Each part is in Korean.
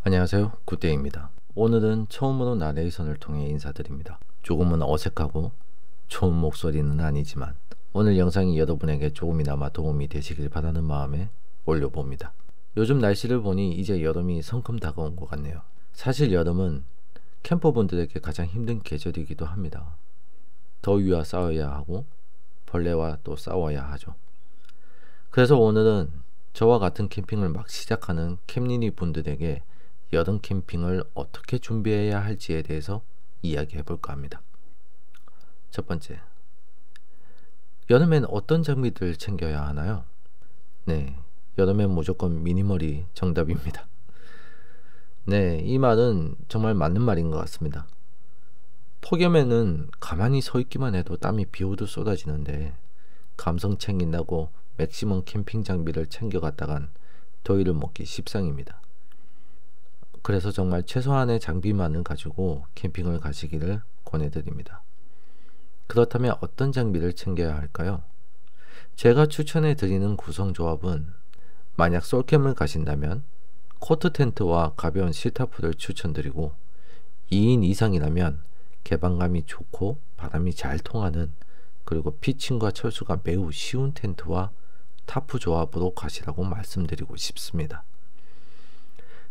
안녕하세요, 굿데이입니다. 오늘은 처음으로 나레이션을 통해 인사드립니다. 조금은 어색하고 좋은 목소리는 아니지만 오늘 영상이 여러분에게 조금이나마 도움이 되시길 바라는 마음에 올려봅니다. 요즘 날씨를 보니 이제 여름이 성큼 다가온 것 같네요. 사실 여름은 캠퍼분들에게 가장 힘든 계절이기도 합니다. 더위와 싸워야 하고 벌레와 또 싸워야 하죠. 그래서 오늘은 저와 같은 캠핑을 막 시작하는 캠리니 분들에게 여름 캠핑을 어떻게 준비해야 할지에 대해서 이야기해 볼까 합니다. 첫 번째, 여름엔 어떤 장비들을 챙겨야 하나요? 네, 여름엔 무조건 미니멀이 정답입니다. 네, 이 말은 정말 맞는 말인 것 같습니다. 폭염에는 가만히 서 있기만 해도 땀이 비오듯 쏟아지는데 감성 챙긴다고 맥시멈 캠핑 장비를 챙겨갔다간 더위를 먹기 십상입니다. 그래서 정말 최소한의 장비만을 가지고 캠핑을 가시기를 권해드립니다. 그렇다면 어떤 장비를 챙겨야 할까요? 제가 추천해 드리는 구성 조합은 만약 솔캠을 가신다면 코트 텐트와 가벼운 시타프를 추천드리고 2인 이상이라면 개방감이 좋고 바람이 잘 통하는 그리고 피칭과 철수가 매우 쉬운 텐트와 타프 조합으로 가시라고 말씀드리고 싶습니다.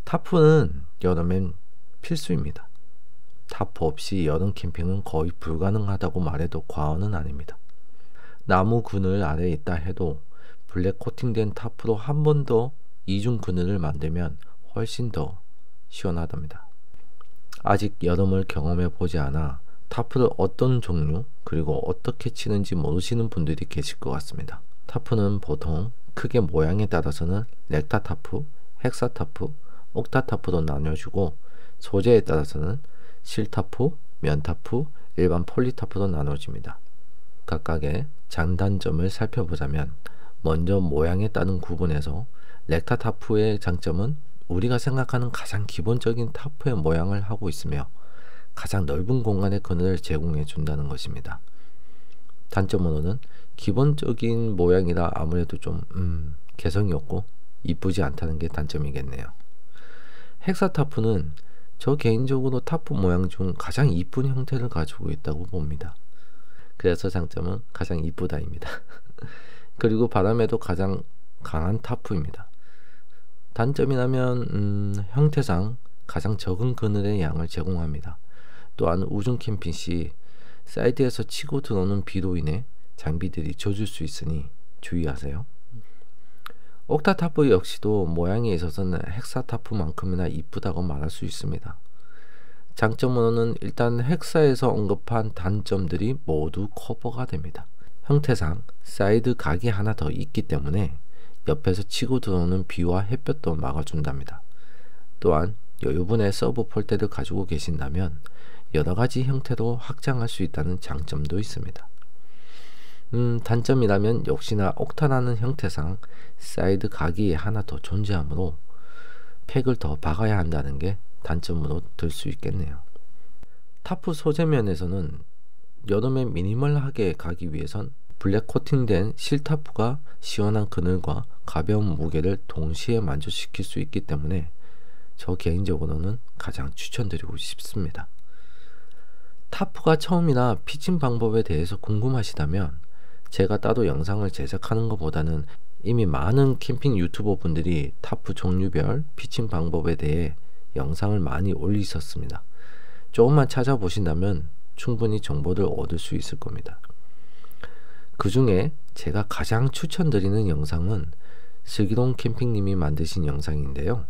타프는 여름엔 필수입니다. 타프 없이 여름 캠핑은 거의 불가능하다고 말해도 과언은 아닙니다. 나무 그늘 아래에 있다 해도 블랙 코팅된 타프로 한 번 더 이중 그늘을 만들면 훨씬 더 시원하답니다. 아직 여름을 경험해 보지 않아 타프를 어떤 종류 그리고 어떻게 치는지 모르시는 분들이 계실 것 같습니다. 타프는 보통 크게 모양에 따라서는 렉타 타프, 헥사 타프, 옥타 타프로 나눠주고 소재에 따라서는 실타프, 면타프, 일반 폴리타프로 나눠집니다. 각각의 장단점을 살펴보자면 먼저 모양에 따른 구분에서 렉타 타프의 장점은 우리가 생각하는 가장 기본적인 타프의 모양을 하고 있으며 가장 넓은 공간의 그늘을 제공해 준다는 것입니다. 단점으로는 기본적인 모양이라 아무래도 좀 개성이 없고 이쁘지 않다는 게 단점이겠네요. 헥사 타프는 저 개인적으로 타프 모양 중 가장 이쁜 형태를 가지고 있다고 봅니다. 그래서 장점은 가장 이쁘다입니다. 그리고 바람에도 가장 강한 타프입니다. 단점이라면 형태상 가장 적은 그늘의 양을 제공합니다. 또한 우중 캠핑 시 사이드에서 치고 들어오는 비로 인해 장비들이 젖을 수 있으니 주의하세요. 옥타 타프 역시도 모양에 있어서는 헥사 타프만큼이나 이쁘다고 말할 수 있습니다. 장점으로는 일단 헥사에서 언급한 단점들이 모두 커버가 됩니다. 형태상 사이드 각이 하나 더 있기 때문에 옆에서 치고 들어오는 비와 햇볕도 막아준답니다. 또한 여유분의 서브 폴대를 가지고 계신다면 여러가지 형태로 확장할 수 있다는 장점도 있습니다. 단점이라면 역시나 옥타라는 형태상 사이드 각이 하나 더 존재하므로 팩을 더 박아야 한다는 게 단점으로 들 수 있겠네요. 타프 소재 면에서는 여름에 미니멀하게 가기 위해선 블랙 코팅된 실타프가 시원한 그늘과 가벼운 무게를 동시에 만족시킬 수 있기 때문에 저 개인적으로는 가장 추천드리고 싶습니다. 타프가 처음이라 피칭 방법에 대해서 궁금하시다면 제가 따로 영상을 제작하는 것보다는 이미 많은 캠핑 유튜버 분들이 타프 종류별 피칭 방법에 대해 영상을 많이 올리셨습니다. 조금만 찾아보신다면 충분히 정보를 얻을 수 있을 겁니다. 그 중에 제가 가장 추천드리는 영상은 슬기로운 캠핑님이 만드신 영상인데요.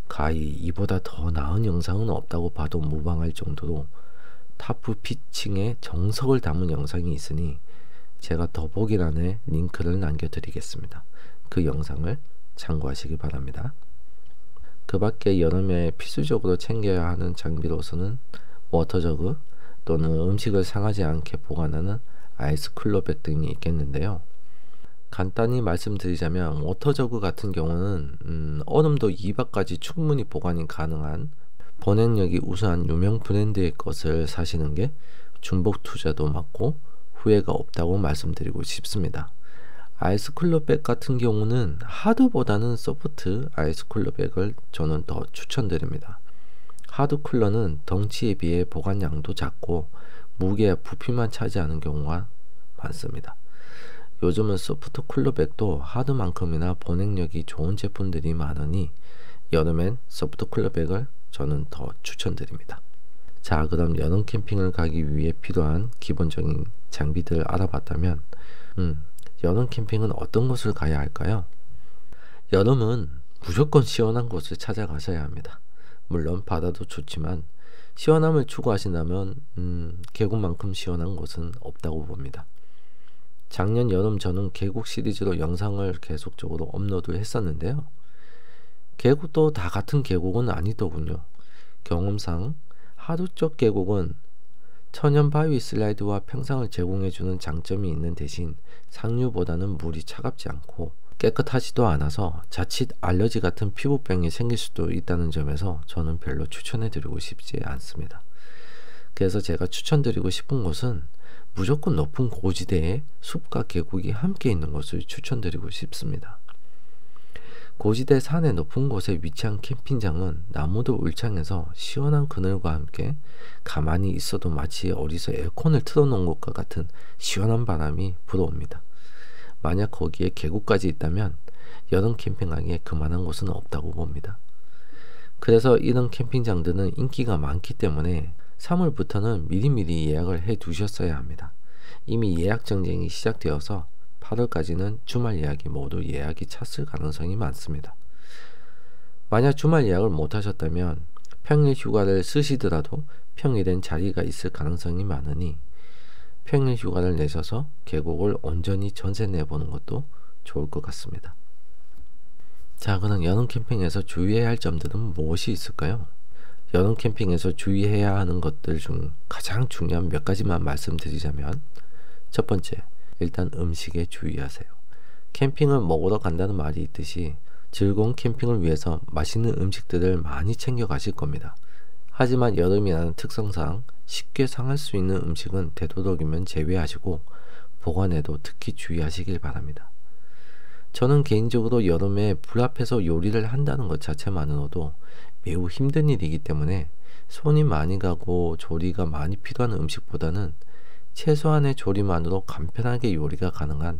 가히 이보다 더 나은 영상은 없다고 봐도 무방할 정도로 타프 피칭의 정석을 담은 영상이 있으니 제가 더보기란에 링크를 남겨드리겠습니다. 그 영상을 참고하시기 바랍니다. 그 밖에 여름에 필수적으로 챙겨야 하는 장비로서는 워터저그 또는 음식을 상하지 않게 보관하는 아이스 쿨러백 등이 있겠는데요. 간단히 말씀드리자면 워터저그 같은 경우는 얼음도 2박까지 충분히 보관이 가능한 번역력이 우수한 유명 브랜드의 것을 사시는 게 중복 투자도 맞고 후회가 없다고 말씀드리고 싶습니다. 아이스쿨러백 같은 경우는 하드보다는 소프트 아이스쿨러백을 저는 더 추천드립니다. 하드 쿨러는 덩치에 비해 보관량도 작고 무게와 부피만 차지하는 경우가 많습니다. 요즘은 소프트 쿨러백도 하드만큼이나 보냉력이 좋은 제품들이 많으니 여름엔 소프트 쿨러백을 저는 더 추천드립니다. 자, 그럼 여름 캠핑을 가기 위해 필요한 기본적인 장비들을 알아봤다면 여름 캠핑은 어떤 곳을 가야 할까요? 여름은 무조건 시원한 곳을 찾아가셔야 합니다. 물론 바다도 좋지만 시원함을 추구하신다면 계곡만큼 시원한 곳은 없다고 봅니다. 작년 여름 저는 계곡 시리즈로 영상을 계속적으로 업로드 했었는데요. 계곡도 다 같은 계곡은 아니더군요. 경험상 하두 쪽 계곡은 천연 바위 슬라이드와 평상을 제공해주는 장점이 있는 대신 상류보다는 물이 차갑지 않고 깨끗하지도 않아서 자칫 알러지 같은 피부병이 생길 수도 있다는 점에서 저는 별로 추천해드리고 싶지 않습니다. 그래서 제가 추천드리고 싶은 곳은 무조건 높은 고지대에 숲과 계곡이 함께 있는 곳을 추천드리고 싶습니다. 고지대 산의 높은 곳에 위치한 캠핑장은 나무도 울창해서 시원한 그늘과 함께 가만히 있어도 마치 어디서 에어컨을 틀어놓은 것과 같은 시원한 바람이 불어옵니다. 만약 거기에 계곡까지 있다면 여름 캠핑하기에 그만한 곳은 없다고 봅니다. 그래서 이런 캠핑장들은 인기가 많기 때문에 3월부터는 미리미리 예약을 해 두셨어야 합니다. 이미 예약 전쟁이 시작되어서 8월까지는 주말 예약이 모두 예약이 찼을 가능성이 많습니다. 만약 주말 예약을 못하셨다면 평일 휴가를 쓰시더라도 평일엔 자리가 있을 가능성이 많으니 평일 휴가를 내셔서 계곡을 온전히 전세 내보는 것도 좋을 것 같습니다. 자, 그럼 여름 캠핑에서 주의해야 할 점들은 무엇이 있을까요? 여름 캠핑에서 주의해야 하는 것들 중 가장 중요한 몇 가지만 말씀드리자면, 첫 번째, 일단 음식에 주의하세요. 캠핑을 먹으러 간다는 말이 있듯이 즐거운 캠핑을 위해서 맛있는 음식들을 많이 챙겨 가실 겁니다. 하지만 여름이라는 특성상 쉽게 상할 수 있는 음식은 되도록이면 제외하시고 보관에도 특히 주의하시길 바랍니다. 저는 개인적으로 여름에 불 앞에서 요리를 한다는 것 자체만으로도 매우 힘든 일이기 때문에 손이 많이 가고 조리가 많이 필요한 음식보다는 최소한의 조리만으로 간편하게 요리가 가능한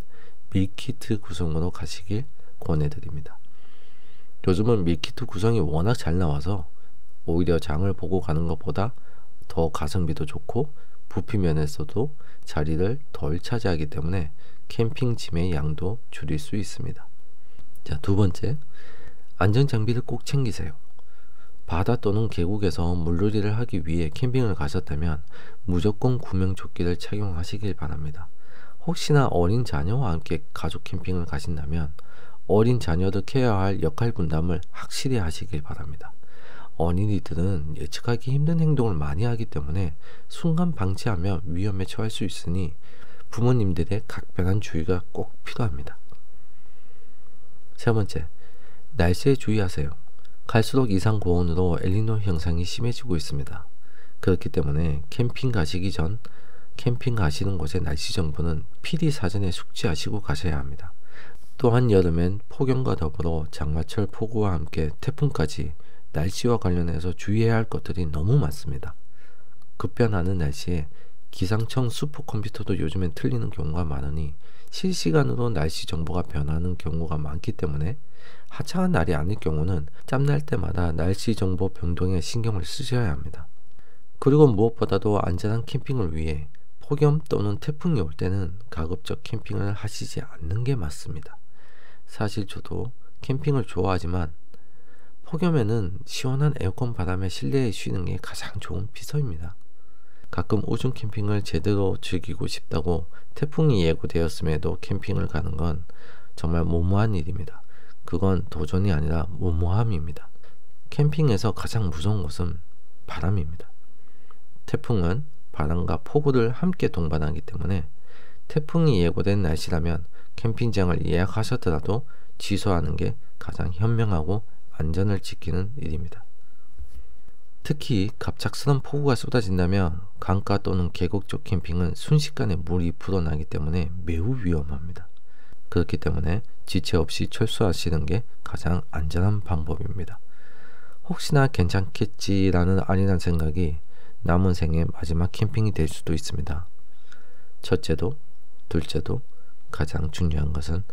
밀키트 구성으로 가시길 권해드립니다. 요즘은 밀키트 구성이 워낙 잘 나와서 오히려 장을 보고 가는 것보다 더 가성비도 좋고 부피 면에서도 자리를 덜 차지하기 때문에 캠핑 짐의 양도 줄일 수 있습니다. 자, 두 번째, 안전장비를 꼭 챙기세요. 바다 또는 계곡에서 물놀이를 하기 위해 캠핑을 가셨다면 무조건 구명조끼를 착용하시길 바랍니다. 혹시나 어린 자녀와 함께 가족 캠핑을 가신다면 어린 자녀들 케어할 역할 분담을 확실히 하시길 바랍니다. 어린이들은 예측하기 힘든 행동을 많이 하기 때문에 순간 방치하면 위험에 처할 수 있으니 부모님들의 각별한 주의가 꼭 필요합니다. 세 번째, 날씨에 주의하세요. 갈수록 이상 고온으로 엘니뇨 현상이 심해지고 있습니다. 그렇기 때문에 캠핑 가시기 전 캠핑 가시는 곳의 날씨 정보는 필히 사전에 숙지하시고 가셔야 합니다. 또한 여름엔 폭염과 더불어 장마철 폭우와 함께 태풍까지 날씨와 관련해서 주의해야 할 것들이 너무 많습니다. 급변하는 날씨에 기상청 슈퍼컴퓨터도 요즘엔 틀리는 경우가 많으니 실시간으로 날씨 정보가 변하는 경우가 많기 때문에 화창한 날이 아닐 경우는 짬날 때마다 날씨 정보 변동에 신경을 쓰셔야 합니다. 그리고 무엇보다도 안전한 캠핑을 위해 폭염 또는 태풍이 올 때는 가급적 캠핑을 하시지 않는 게 맞습니다. 사실 저도 캠핑을 좋아하지만 폭염에는 시원한 에어컨 바람에 실내에 쉬는 게 가장 좋은 비서입니다. 가끔 우중 캠핑을 제대로 즐기고 싶다고 태풍이 예고되었음에도 캠핑을 가는 건 정말 무모한 일입니다. 그건 도전이 아니라 무모함입니다. 캠핑에서 가장 무서운 것은 바람입니다. 태풍은 바람과 폭우를 함께 동반하기 때문에 태풍이 예고된 날씨라면 캠핑장을 예약하셨더라도 취소하는 게 가장 현명하고 안전을 지키는 일입니다. 특히 갑작스런 폭우가 쏟아진다면 강가 또는 계곡 쪽 캠핑은 순식간에 물이 불어나기 때문에 매우 위험합니다. 그렇기 때문에 지체 없이 철수하시는 게 가장 안전한 방법입니다. 혹시나 괜찮겠지라는 안일한 생각이 남은 생의 마지막 캠핑이 될 수도 있습니다. 첫째도 둘째도 가장 중요한 것은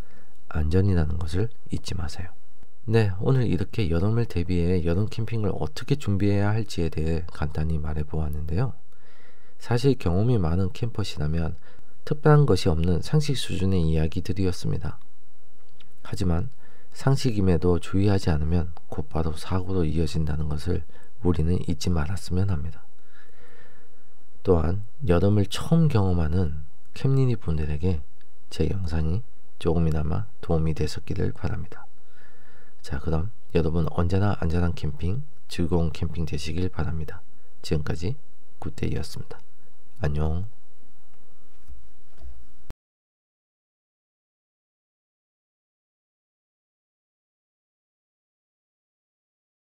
안전이라는 것을 잊지 마세요. 네, 오늘 이렇게 여름을 대비해 여름 캠핑을 어떻게 준비해야 할지에 대해 간단히 말해 보았는데요. 사실 경험이 많은 캠퍼시라면 특별한 것이 없는 상식 수준의 이야기들이었습니다. 하지만 상식임에도 주의하지 않으면 곧바로 사고로 이어진다는 것을 우리는 잊지 말았으면 합니다. 또한 여름을 처음 경험하는 캠린이 분들에게 제 영상이 조금이나마 도움이 되셨기를 바랍니다. 자, 그럼 여러분 언제나 안전한 캠핑, 즐거운 캠핑 되시길 바랍니다. 지금까지 굿데이였습니다. 안녕.